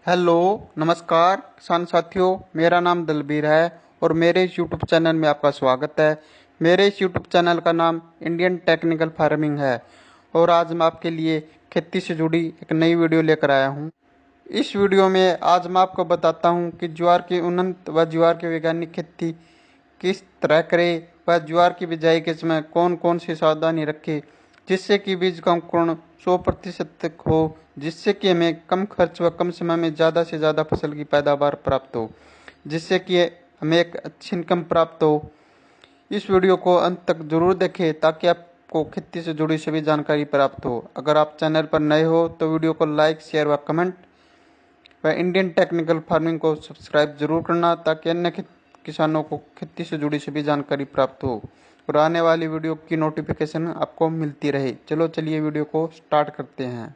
Hello, नमस्कार किसान साथियों। मेरा नाम दलबीर है और मेरे इस यूट्यूब चैनल में आपका स्वागत है। मेरे इस यूट्यूब चैनल का नाम इंडियन टेक्निकल फार्मिंग है और आज मैं आपके लिए खेती से जुड़ी एक नई वीडियो लेकर आया हूं। इस वीडियो में आज मैं आपको बताता हूं कि ज्वार की उन्नत व ज्वार की वैज्ञानिक खेती किस तरह करें व ज्वार की बिजाई के समय कौन कौन सी सावधानी रखें जिससे कि बीज का अंकुरण 100% तक हो, जिससे कि हमें कम खर्च व कम समय में ज़्यादा से ज़्यादा फसल की पैदावार प्राप्त हो, जिससे कि हमें एक अच्छी इनकम प्राप्त हो। इस वीडियो को अंत तक जरूर देखें ताकि आपको खेती से जुड़ी सभी जानकारी प्राप्त हो। अगर आप चैनल पर नए हो तो वीडियो को लाइक, शेयर व कमेंट व इंडियन टेक्निकल फार्मिंग को सब्सक्राइब जरूर करना ताकि अन्य किसानों को खेती से जुड़ी सभी जानकारी प्राप्त हो और आने वाली वीडियो की नोटिफिकेशन आपको मिलती रहे। चलिए वीडियो को स्टार्ट करते हैं।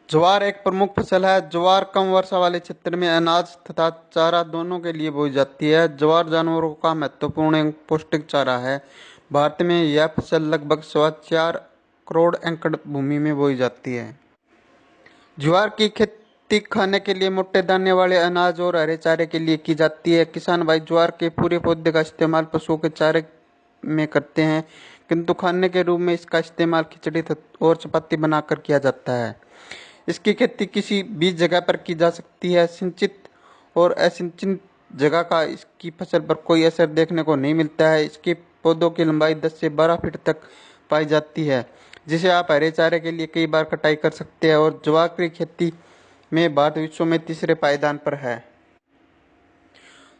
ज्वार एक प्रमुख फसल है। ज्वार कम वर्षा वाले क्षेत्र में अनाज तथा चारा दोनों के लिए बोई जाती है। ज्वार जानवरों का महत्वपूर्ण एवं पौष्टिक चारा है। भारत में यह फसल लगभग 4.25 करोड़ एकड़ भूमि में बोई जाती है। ज्वार की खेती खाने के लिए, मोटे दाने वाले अनाज और हरे चारे के लिए की जाती है। किसान भाई ज्वार के पूरे पौधे का इस्तेमाल पशुओं के चारे में करते हैं, किंतु खाने के रूप में इसका इस्तेमाल खिचड़ी और चपाती बनाकर किया जाता है। इसकी खेती किसी भी जगह पर की जा सकती है। सिंचित और असिंचित जगह का इसकी फसल पर कोई असर देखने को नहीं मिलता है। इसके पौधों की लंबाई 10 से 12 फीट तक पाई जाती है, जिसे आप हरे चारे के लिए कई बार कटाई कर सकते हैं। और ज्वार की खेती में भारत विश्व में तीसरे पायदान पर है।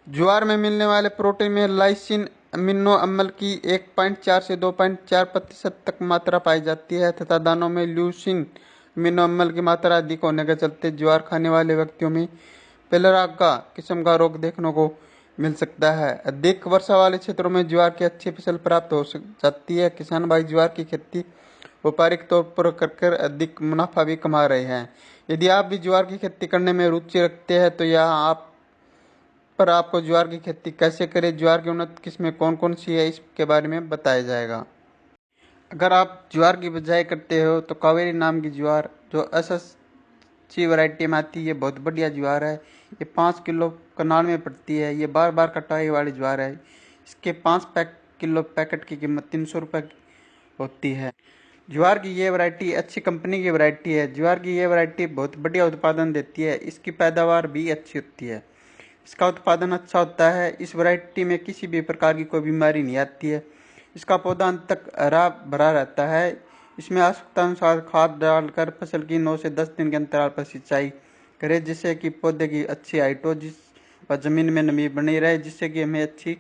ज्वार में मिलने वाले प्रोटीन में लाइसिन अमीनो अम्ल की 1.4 से 2.4% तक मात्रा पाई जाती है तथा दानों में ल्यूसीन अमीनो अम्ल की मात्रा अधिक होने के चलते ज्वार खाने वाले व्यक्तियों में पेलरागा किस्म का रोग देखने को मिल सकता है। अधिक वर्षा वाले क्षेत्रों में ज्वार की अच्छी फसल प्राप्त हो जाती है। किसान भाई ज्वार की खेती व्यापारिक तौर पर कर अधिक मुनाफा भी कमा रहे हैं। यदि आप भी ज्वार की खेती करने में रुचि रखते हैं तो यहाँ आपको ज्वार की खेती कैसे करें, ज्वार की उन्नत किस्में कौन कौन सी है, इसके बारे में बताया जाएगा। अगर आप ज्वार की बिजाई करते हो तो कावेरी नाम की ज्वार जो एसएससी वैरायटी में आती है, ये बहुत बढ़िया ज्वार है। ये 5 किलो कनाल में पड़ती है। ये बार बार कटाई वाली ज्वार है। इसके 5 किलो पैकेट की कीमत 300 रुपये होती है। ज्वार की ये वैरायटी अच्छी कंपनी की वैरायटी है। ज्वार की ये वैरायटी बहुत बढ़िया उत्पादन देती है। इसकी पैदावार भी अच्छी होती है। इसका उत्पादन अच्छा होता है। इस वैरायटी में किसी भी प्रकार की कोई बीमारी नहीं आती है। इसका पौधा अंत तक हरा भरा रहता है। इसमें आवश्यकतानुसार खाद डालकर फसल की 9 से 10 दिन के अंतराल पर सिंचाई करें, जिससे कि पौधे की अच्छी हाइट हो व जमीन में नमी बनी रहे, जिससे कि हमें अच्छी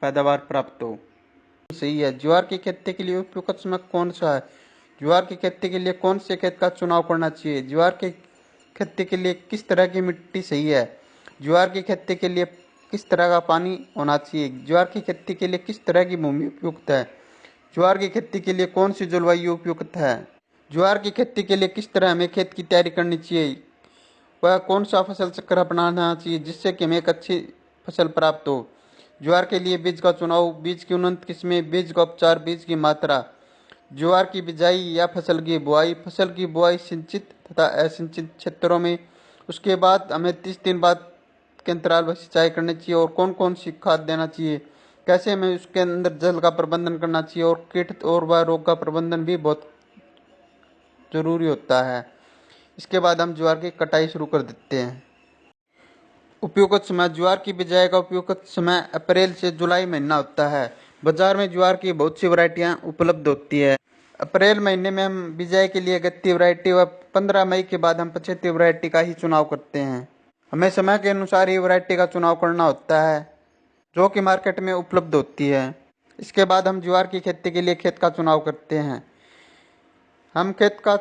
पैदावार प्राप्त हो। सही है। ज्वार की खेती के लिए उपयुक्त समय कौन सा है? ज्वार की खेती के लिए कौन से खेत का चुनाव करना चाहिए? ज्वार की खेती के लिए किस तरह की मिट्टी सही है? ज्वार की खेती के लिए किस तरह का पानी होना चाहिए? ज्वार की खेती के लिए किस तरह की भूमि उपयुक्त है? ज्वार की खेती के लिए कौन सी जलवायु उपयुक्त है? ज्वार की खेती के लिए किस तरह हमें खेत की तैयारी करनी चाहिए? वह कौन सा फसल चक्र अपनाना चाहिए जिससे कि हमें एक अच्छी फसल प्राप्त हो? ज्वार के लिए बीज का चुनाव, बीज की उन्नत किस्में, बीज का उपचार, बीज की मात्रा, ज्वार की बिजाई या फसल की बुआई, फसल की बुआई सिंचित तथा असिंचित क्षेत्रों में, उसके बाद हमें 30 दिन बाद के अंतराल पर सिंचाई करनी चाहिए और कौन कौन सी खाद देना चाहिए, कैसे हमें उसके अंदर जल का प्रबंधन करना चाहिए और कीट और वह रोग का प्रबंधन भी बहुत जरूरी होता है। इसके बाद हम ज्वार की कटाई शुरू कर देते हैं। उपयुक्त समय। ज्वार की बिजाई का उपयुक्त समय अप्रैल से जुलाई महीना होता है। बाजार में ज्वार की बहुत सी वैरायटियां उपलब्ध होती है। अप्रैल महीने में हम बिजाई के लिए गत्ती वैरायटी व 15 मई के बाद हम पछेती वैरायटी का ही चुनाव करते हैं। हमें समय के अनुसार ही वैरायटी का चुनाव करना होता है जो कि मार्केट में उपलब्ध होती है। इसके बाद हम ज्वार की खेती के लिए खेत का चुनाव करते हैं। हम खेत का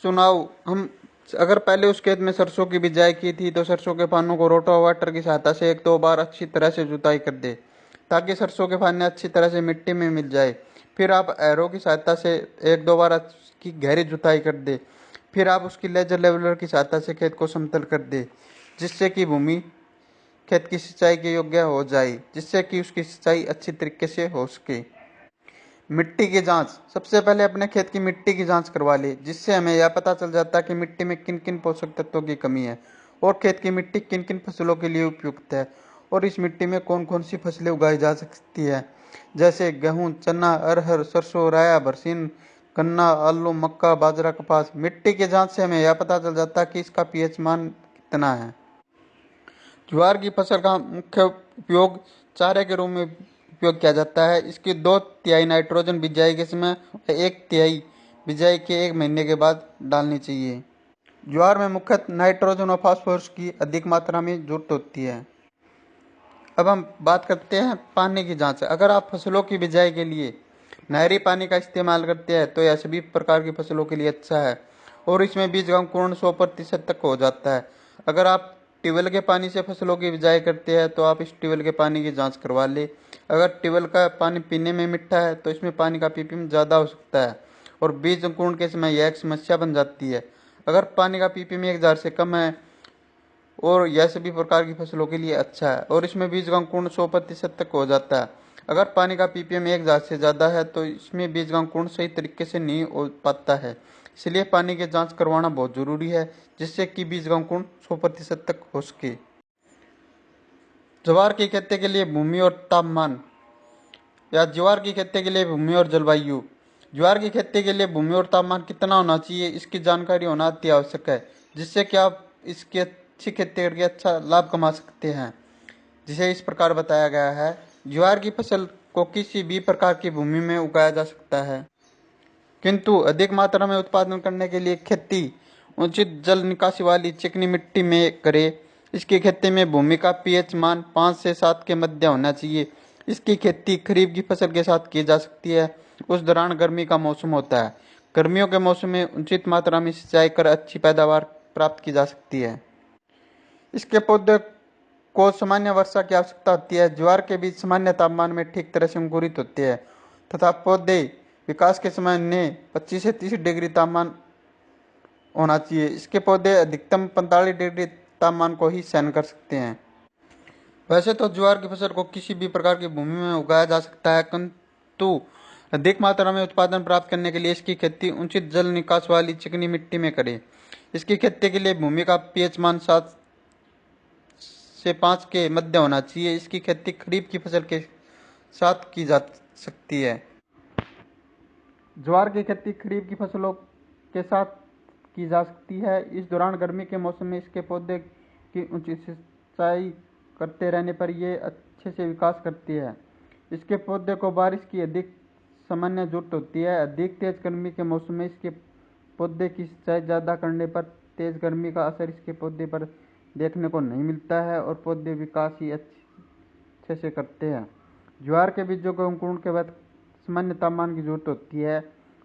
चुनाव हम अगर पहले उस खेत में सरसों की बिजाई की थी तो सरसों के फानों को रोटावेटर की सहायता से 1-2 बार अच्छी तरह से जुताई कर दे ताकि सरसों के फाने अच्छी तरह से मिट्टी में मिल जाए। फिर आप एरो की सहायता से 1-2 बार की गहरी जुताई कर दे। फिर आप उसकी लेजर लेवलर की सहायता से खेत को समतल कर दे, जिससे कि भूमि खेत की सिंचाई के योग्य हो जाए, जिससे कि उसकी सिंचाई अच्छी तरीके से हो सके। मिट्टी की जांच। सबसे पहले अपने खेत की मिट्टी की जांच करवा ले, जिससे हमें यह पता चल जाता है कि मिट्टी में किन किन पोषक तत्वों की कमी है और खेत की मिट्टी किन किन फसलों के लिए उपयुक्त है और इस मिट्टी में कौन कौन सी फसलें उगाई जा सकती है, जैसे गेहूं, चना, अरहर, सरसों, राया, बरसीन, गन्ना, आलू, मक्का, बाजरा, कपास। मिट्टी की जांच से हमें यह पता चल जाता है कि इसका पीएच मान कितना है। ज्वार की फसल का मुख्य उपयोग चारे के रूप में उपयोग किया जाता है। इसकी 2/3 नाइट्रोजन बिजाई के समय और 1/3 बिजाई के 1 महीने के बाद डालनी चाहिए। ज्वार में मुख्यतः नाइट्रोजन और फास्फोरस की अधिक मात्रा में जरूरत होती है। अब हम बात करते हैं पानी की जांच। अगर आप फसलों की बिजाई के लिए नहरी पानी का इस्तेमाल करते हैं तो यह सभी प्रकार की फसलों के लिए अच्छा है और इसमें बीज का अंकुरण 100% तक हो जाता है। अगर आप ट्यूबवेल के पानी से फसलों की बिजाई करते हैं तो आप इस ट्यूबवेल के पानी की जांच करवा लें। अगर ट्यूबवेल का पानी पीने में मीठा है तो इसमें पानी का पीपीएम ज़्यादा हो सकता है और बीज अंकुरण के समय यह एक समस्या बन जाती है। अगर पानी का पीपीएम 1000 से कम है और यह सभी प्रकार की फसलों के लिए अच्छा है और इसमें बीज का अंकुरण 100% तक हो जाता है। अगर पानी का पीपीएम 1000 से ज़्यादा है तो इसमें बीज का अंकुरण सही तरीके से नहीं हो पाता है। इसलिए पानी की जांच करवाना बहुत ज़रूरी है, जिससे कि बीज का अंकुरण 100% तक हो सके। ज्वार की खेती के लिए भूमि और तापमान, या ज्वार की खेती के लिए भूमि और जलवायु। ज्वार की खेती के लिए भूमि और तापमान कितना होना चाहिए, इसकी जानकारी होना अति आवश्यक है, जिससे कि आप इसकी अच्छी खेती करके अच्छा लाभ कमा सकते हैं। जिसे इस प्रकार बताया गया है। ज्वार की फसल को किसी भी प्रकार की भूमि में उगाया जा सकता है, किंतु अधिक मात्रा में उत्पादन करने के लिए खेती उचित जल निकासी वाली चिकनी मिट्टी में करें। इसकी खेती में भूमि का पीएच मान 5 से 7 के मध्य होना चाहिए। इसकी खेती खरीफ की फसल के साथ की जा सकती है। उस दौरान गर्मी का मौसम होता है। गर्मियों के मौसम में उचित मात्रा में सिंचाई कर अच्छी पैदावार प्राप्त की जा सकती है। इसके पौधे को सामान्य वर्षा की आवश्यकता होती है। ज्वार के बीज सामान्य तापमान में ठीक तरह से अंकुरित होते हैं तथा पौधे विकास के समय ने 25 से 30 डिग्री तापमान होना चाहिए। इसके पौधे अधिकतम 45 डिग्री तापमान को ही सहन कर सकते हैं। वैसे तो ज्वार की फसल को किसी भी प्रकार की भूमि में उगाया जा सकता है, किंतु अधिक मात्रा में उत्पादन प्राप्त करने के लिए इसकी खेती उचित जल निकास वाली चिकनी मिट्टी में करें। इसकी खेती के लिए भूमि का पीएच मान 7 से 5 के मध्य होना चाहिए। इसकी खेती खरीफ की फसल के साथ की जा सकती है। ज्वार की खेती खरीफ की फसलों के साथ की जा सकती है। इस दौरान गर्मी के मौसम में इसके पौधे की उचित सिंचाई करते रहने पर ये अच्छे से विकास करती है। इसके पौधे को बारिश की अधिक सामान्य जरूरत होती है। अधिक तेज गर्मी के मौसम में इसके पौधे की सिंचाई ज़्यादा करने पर तेज गर्मी का असर इसके पौधे पर देखने को नहीं मिलता है और पौधे विकास ही अच्छे से करते हैं। ज्वार के बीजों को अंकुरण के बाद सामान्य तापमान की जरूरत होती है।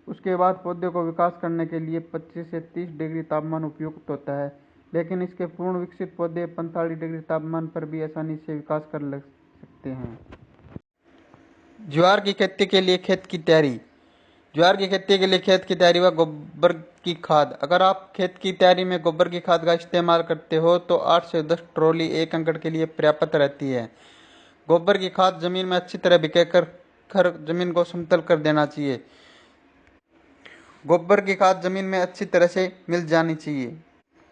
उसके बाद पौधे को विकास करने के लिए 25 से 30 डिग्री तापमान उपयुक्त होता है, लेकिन इसके पूर्ण विकसित पौधे 45 डिग्री तापमान पर भी आसानी से विकास कर लग सकते हैं। ज्वार की खेती के लिए खेत की तैयारी। ज्वार की खेती के लिए खेत की तैयारी व गोबर की खाद। अगर आप खेत की तैयारी में गोबर की खाद का इस्तेमाल करते हो तो 8 से 10 ट्रॉली 1 एकड़ के लिए पर्याप्त रहती है। गोबर की खाद जमीन में अच्छी तरह बिखेर जमीन को समतल कर देना चाहिए। गोबर की खाद जमीन में अच्छी तरह से मिल जानी चाहिए।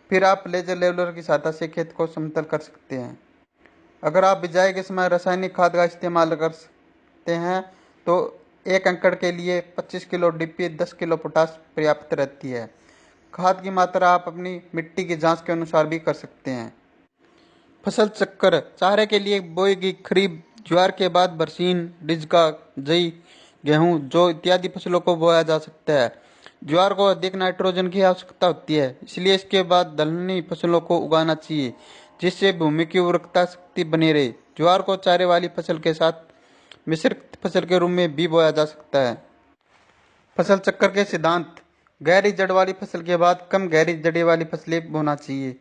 फिर आप लेजर लेवलर की सहायता से खेत को समतल कर सकते हैं। अगर आप बिजाई के समय रासायनिक खाद का इस्तेमाल करते हैं तो 1 एकड़ के लिए 25 किलो डीपी 10 किलो पोटाश पर्याप्त रहती है। खाद की मात्रा आप अपनी मिट्टी की जांच के अनुसार भी कर सकते हैं। फसल चक्र। चारे के लिए बोई गई खरीफ ज्वार के बाद बरसीन, डिजका, जई, गेहूं, जौ इत्यादि फसलों को बोया जा सकता है। ज्वार को अधिक नाइट्रोजन की आवश्यकता होती है, इसलिए इसके बाद दलहनी फसलों को उगाना चाहिए, जिससे भूमि की उर्वरकता शक्ति बनी रहे। ज्वार को चारे वाली फसल के साथ मिश्रित फसल के रूप में भी बोया जा सकता है। फसल चक्र के सिद्धांत। गहरी जड़ वाली फसल के बाद कम गहरी जड़ें वाली फसलें बोना चाहिए।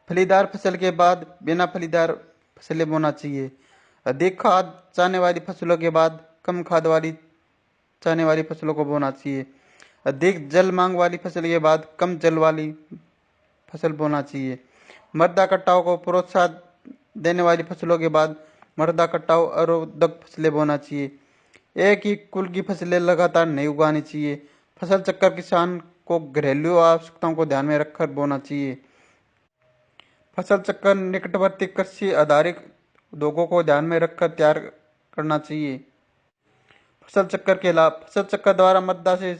फलीदार फसल के बाद बिना फलीदार फसलें बोना चाहिए। अधिक खाद चाहने वाली फसलों के बाद कम खाद वाली चाहने वाली फसलों को बोना चाहिए। अधिक जल मांग वाली फसल के बाद कम जल वाली फसल बोना चाहिए। मृदा कटाव को प्रोत्साहन देने वाली फसलों के बाद मृदा कटाव अवरोधक फसलें बोना चाहिए। एक ही कुल की फसलें लगातार नहीं उगानी चाहिए। फसल चक्र किसान को घरेलू आवश्यकताओं को ध्यान में रखकर बोना चाहिए। फसल चक्र निकटवर्ती कृषि आधारित उद्योगों को ध्यान में रखकर तैयार करना चाहिए। फसल चक्र के लाभ। फसल चक्र द्वारा मृदा से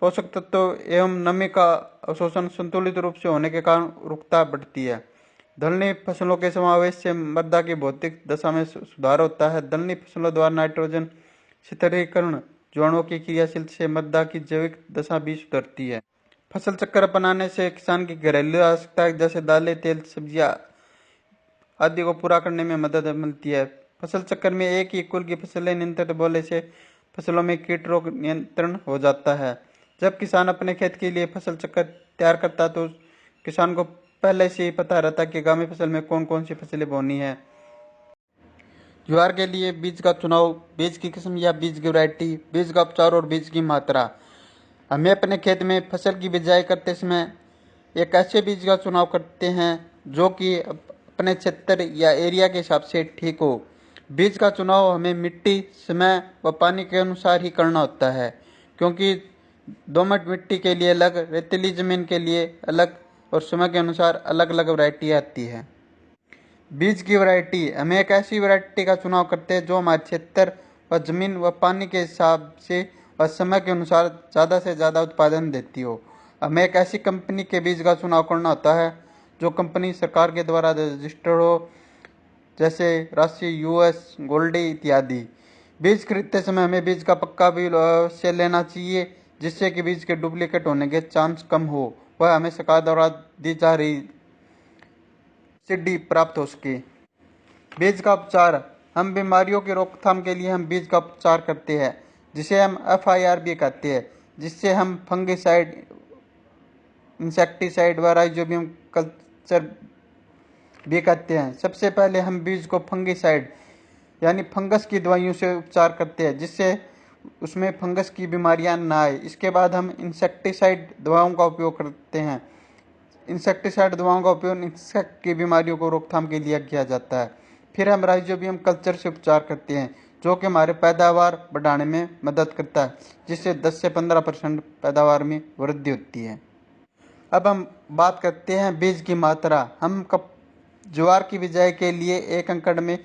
पोषक तत्व एवं नमी का अवशोषण संतुलित रूप से होने के कारण उर्वरता बढ़ती है। दलहनी फसलों के समावेश से मृदा की भौतिक दशा में सुधार होता है। दलहनी फसलों द्वारा नाइट्रोजन स्थिरीकरण जीवाणुओं की क्रियाशीलता से मृदा की जैविक दशा भी सुधरती है। फसल चक्र अपनाने से किसान की घरेलू आवश्यकताएं जैसे दालें, तेल, सब्जियां आदि को पूरा करने में मदद मिलती है। फसल चक्र में एक ही कुल की फसलें नियंत्रित बोने से फसलों में कीट रोग नियंत्रण हो जाता है। जब किसान अपने खेत के लिए फसल चक्र तैयार करता है तो किसान को पहले से ही पता रहता है कि आगामी फसल में कौन कौन सी फसलें बोनी है। ज्वार के लिए बीज का चुनाव, बीज की किस्म या बीज की वैरायटी, बीज का उपचार और बीज की मात्रा। हमें अपने खेत में फसल की बिजाई करते समय एक ऐसे बीज का चुनाव करते हैं जो कि अपने क्षेत्र या एरिया के हिसाब से ठीक हो। बीज का चुनाव हमें मिट्टी, समय व पानी के अनुसार ही करना होता है, क्योंकि दोमट मिट्टी के लिए अलग, रेतीली जमीन के लिए अलग और समय के अनुसार अलग अलग वैरायटी आती है। बीज की वैरायटी। हमें एक ऐसी वैरायटी का चुनाव करते हैं जो हमारे क्षेत्र व जमीन व पानी के हिसाब से और समय के अनुसार ज़्यादा से ज़्यादा उत्पादन देती हो। हमें एक ऐसी कंपनी के बीज का चुनाव करना होता है जो कंपनी सरकार के द्वारा रजिस्टर्ड हो, जैसे राशि, यूएस, गोल्डी इत्यादि। बीज खरीदते समय हमें बीज का पक्का बिल अवश्य लेना चाहिए, जिससे कि बीज के डुप्लीकेट होने के चांस कम हो। वह हमें सरकार द्वारा दी जा रही सब्सिडी प्राप्त हो सके। बीज का उपचार। हम बीमारियों की रोकथाम के लिए हम बीज का उपचार करते हैं, जिसे हम FIR भी कहते हैं, जिससे हम फंगिसाइड, इंसेक्टिसाइड व राइजोबियम कल्चर भी कहते हैं। सबसे पहले हम बीज को फंगिसाइड यानी फंगस की दवाइयों से उपचार करते हैं, जिससे उसमें फंगस की बीमारियां ना आए। इसके बाद हम इंसेक्टिसाइड दवाओं का उपयोग करते हैं। इंसेक्टिसाइड दवाओं का उपयोग इंसेक्ट की बीमारियों को रोकथाम के लिए किया जाता है। फिर हम राइजोबियम कल्चर से उपचार करते हैं, जो कि हमारे पैदावार बढ़ाने में मदद करता है, जिससे 10 से 15% पैदावार में वृद्धि होती है। अब हम बात करते हैं बीज की मात्रा। हम ज्वार की बिजाई के लिए 1 एकड़ में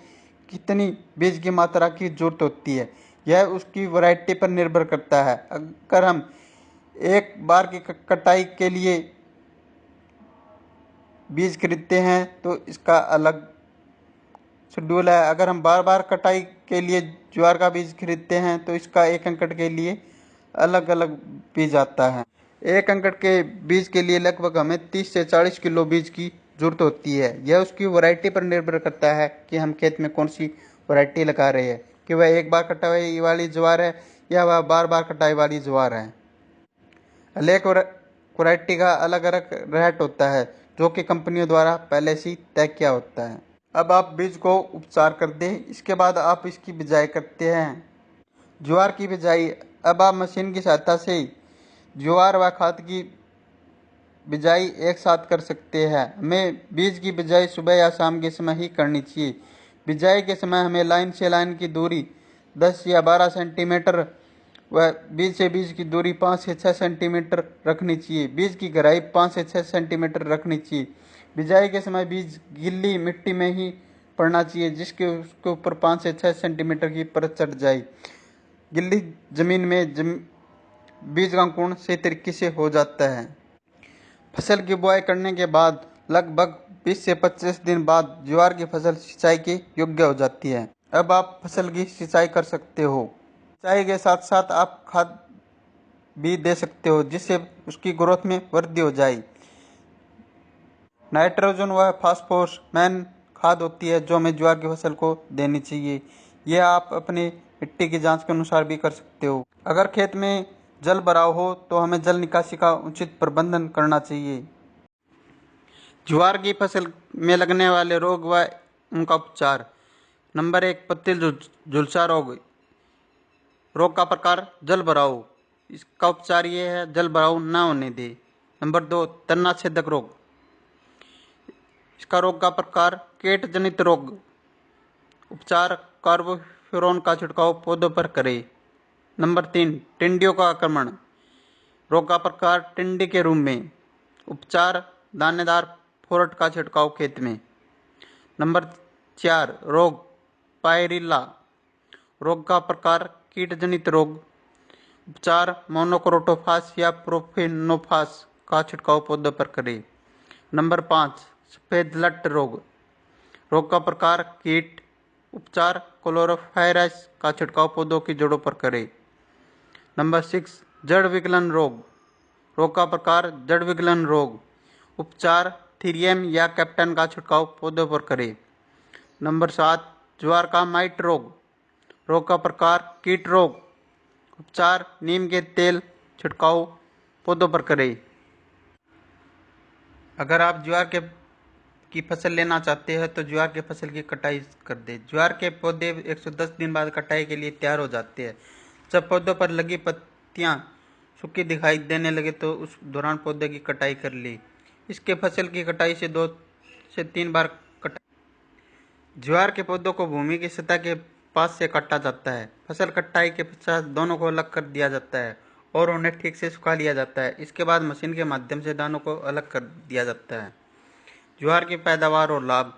कितनी बीज की मात्रा की जरूरत होती है, यह उसकी वैरायटी पर निर्भर करता है। अगर हम एक बार की कटाई के लिए बीज खरीदते हैं तो इसका अलग शेड्यूल है। अगर हम बार बार कटाई के लिए ज्वार का बीज खरीदते हैं तो इसका 1 एकड़ के लिए अलग अलग बीज आता है। 1 एकड़ के बीज के लिए लगभग हमें 30 से 40 किलो बीज की जरूरत होती है। यह उसकी वैरायटी पर निर्भर करता है कि हम खेत में कौन सी वैरायटी लगा रहे हैं, कि वह एक बार कटाई वाली ज्वार है या वह बार बार कटाई वाली ज्वार है। अनेक वैरायटी का अलग अलग रेट होता है, जो कि कंपनियों द्वारा पहले से तय किया होता है। अब आप बीज को उपचार कर दें, इसके बाद आप इसकी बिजाई करते हैं। ज्वार की बिजाई। अब आप मशीन की सहायता से ज्वार व खाद की बिजाई एक साथ कर सकते हैं। हमें बीज की बिजाई सुबह या शाम के समय ही करनी चाहिए। बिजाई के समय हमें लाइन से लाइन की दूरी 10 या 12 सेंटीमीटर व बीज से बीज की दूरी 5 से 6 सेंटीमीटर रखनी चाहिए। बीज की गहराई 5 से 6 सेंटीमीटर रखनी चाहिए। बिजाई के समय बीज गीली मिट्टी में ही पड़ना चाहिए, जिसके उसके ऊपर 5 से 6 सेंटीमीटर की परत चढ़ जाए। गीली जमीन में बीज का अंकुरण सही तरीके से हो जाता है। फसल की बुआई करने के बाद लगभग 20 से 25 दिन बाद ज्वार की फसल सिंचाई के योग्य हो जाती है। अब आप फसल की सिंचाई कर सकते हो। सिंचाई के साथ साथ आप खाद भी दे सकते हो, जिससे उसकी ग्रोथ में वृद्धि हो जाए। नाइट्रोजन व फास्फोरस मेन खाद होती है जो हमें ज्वार की फसल को देनी चाहिए। यह आप अपनी मिट्टी की जांच के अनुसार भी कर सकते हो। अगर खेत में जल भराव हो तो हमें जल निकासी का उचित प्रबंधन करना चाहिए। ज्वार की फसल में लगने वाले रोग व उनका उपचार। नंबर 1, पत्ती झुलसा रोग। रोग का प्रकार, जल भराव। इसका उपचार ये है, जल भराव न होने दे। नंबर 2, तना छेदक रोग। इसका रोग का प्रकार, कीट जनित रोग। उपचार, कार्बोफ्यूरान फेरोन का छिड़काव पौधों पर करें। नंबर 3, टिड्डियों का आक्रमण। रोग का प्रकार टिड्डी के रूप में। उपचार दानेदार फोरट का छिड़काव खेत में। नंबर 4, रोग पायरिल्ला। रोग का प्रकार कीट जनित रोग। उपचार मोनोक्रोटोफास या प्रोफेनोफास का छिड़काव पौधों पर करें। नंबर 5, सफेद लट रोग। रोग का प्रकार कीट। उपचार क्लोरोफायरस का छिड़काव पौधों की जड़ों पर करें। नंबर 6, जड़ विकलन रोग। रोग का प्रकार जड़ विकलन रोग। उपचार थीरियम या कैप्टन का छिड़काव पौधों पर करें। नंबर 7, ज्वार का माइट रोग। रोग का प्रकार कीट रोग। उपचार नीम के तेल छिड़काव पौधों पर करें। अगर आप ज्वार की फसल लेना चाहते हैं तो ज्वार की फसल की कटाई कर दें। ज्वार के पौधे 110 दिन बाद कटाई के लिए तैयार हो जाते हैं। जब पौधों पर लगी पत्तियां सूखी दिखाई देने लगे तो उस दौरान पौधे की कटाई कर ली। इसके फसल की कटाई से 2 से 3 बार कटाई। ज्वार के पौधों को भूमि की सतह के पास से काटा जाता है। फसल कटाई के पश्चात दोनों को अलग कर दिया जाता है और उन्हें ठीक से सुखा लिया जाता है। इसके बाद मशीन के माध्यम से दानों को अलग कर दिया जाता है। ज्वार की पैदावार और लाभ।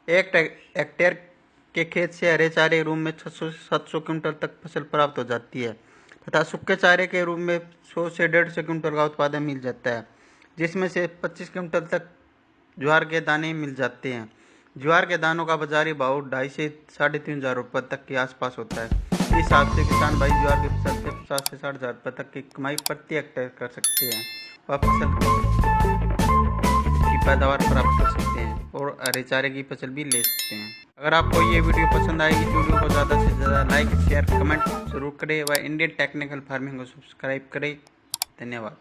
1 हेक्टेयर के खेत से हरे चारे रूप में 600 से 700 क्विंटल तक फसल प्राप्त हो जाती है तथा सूखे चारे के रूप में 100 से 150 क्विंटल का उत्पादन मिल जाता है, जिसमें से 25 क्विंटल तक ज्वार के दाने मिल जाते हैं। ज्वार के दानों का बाजारी भाव 2,500 से 3,500 रुपये तक के आसपास होता है। इस हिसाब से किसान भाई ज्वार की फसल से 50 से 60,000 रुपये तक की कमाई प्रति हेक्टेयर कर सकते हैं। वह फसल की पैदावार प्राप्त कर सकते हैं और हरे चारे की फसल भी ले सकते हैं। अगर आपको ये वीडियो पसंद आएगी तो वीडियो को ज़्यादा से ज़्यादा लाइक शेयर कमेंट जरूर करें व इंडियन टेक्निकल फार्मिंग को सब्सक्राइब करें। धन्यवाद।